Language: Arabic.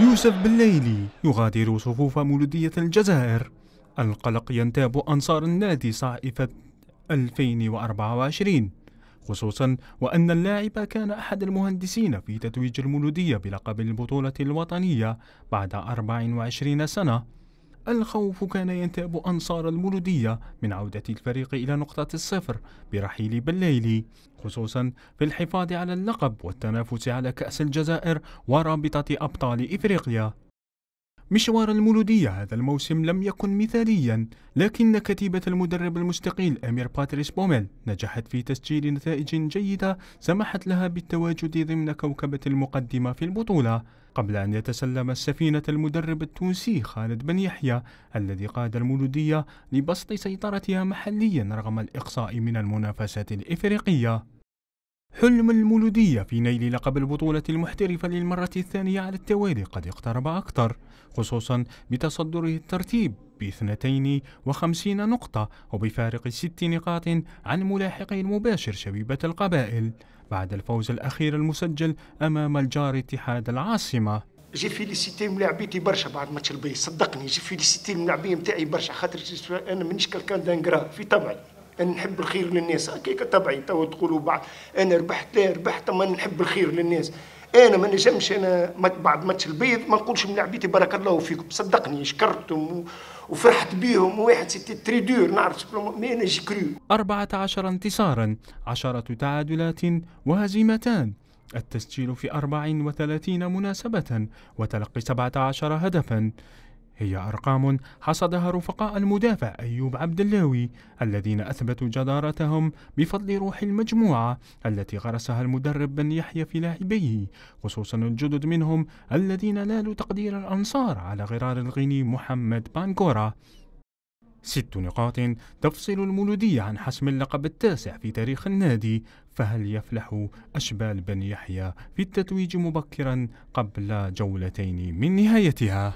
يوسف بليلي يغادر صفوف مولودية الجزائر. القلق ينتاب أنصار النادي صائفة 2024، خصوصا وأن اللاعب كان أحد المهندسين في تتويج المولودية بلقب البطولة الوطنية بعد 24 سنة. الخوف كان ينتاب أنصار المولودية من عودة الفريق إلى نقطة الصفر برحيل بليلي، خصوصا في الحفاظ على اللقب والتنافس على كأس الجزائر ورابطة أبطال إفريقيا. مشوار المولودية هذا الموسم لم يكن مثاليا، لكن كتيبة المدرب المستقيل أمير باتريس بوميل نجحت في تسجيل نتائج جيدة سمحت لها بالتواجد ضمن كوكبة المقدمة في البطولة، قبل أن يتسلم السفينة المدرب التونسي خالد بن يحيى الذي قاد المولودية لبسط سيطرتها محليا رغم الإقصاء من المنافسات الإفريقية. حلم المولودية في نيل لقب البطولة المحترفة للمرة الثانية على التوالي قد اقترب أكثر، خصوصا بتصدره الترتيب ب52 نقطة وبفارق 6 نقاط عن ملاحقه المباشر شبيبة القبائل بعد الفوز الأخير المسجل أمام الجار اتحاد العاصمة. جي فيليسيتي ملاعبيتي برشا بعد ماتش البي، صدقني جي فيليسيتي الملاعبين نتاعي برشا، خاطر انا مانيش كالكان دانغرا في طبعي، انا نحب الخير للناس هكاك طبعي. تو تقولوا بعد انا ربحت، لا ربحت، اما نحب الخير للناس. انا ما نجمش انا بعد ماتش البيض ما نقولش ملاعبيتي بارك الله فيكم، صدقني شكرتهم وفرحت بيهم، وواحد سيتي تري دور نعرف مي انا جي كرو. 14 انتصارا، 10 تعادلات وهزيمتان، التسجيل في 34 مناسبة وتلقي 17 هدفا، هي أرقام حصدها رفقاء المدافع أيوب عبد اللاوي الذين أثبتوا جدارتهم بفضل روح المجموعة التي غرسها المدرب بن يحيى في لاعبيه، خصوصا الجدد منهم الذين نالوا تقدير الأنصار على غرار الغني محمد بانكورا. 6 نقاط تفصل المولودية عن حسم اللقب التاسع في تاريخ النادي، فهل يفلح أشبال بن يحيى في التتويج مبكرا قبل جولتين من نهايتها؟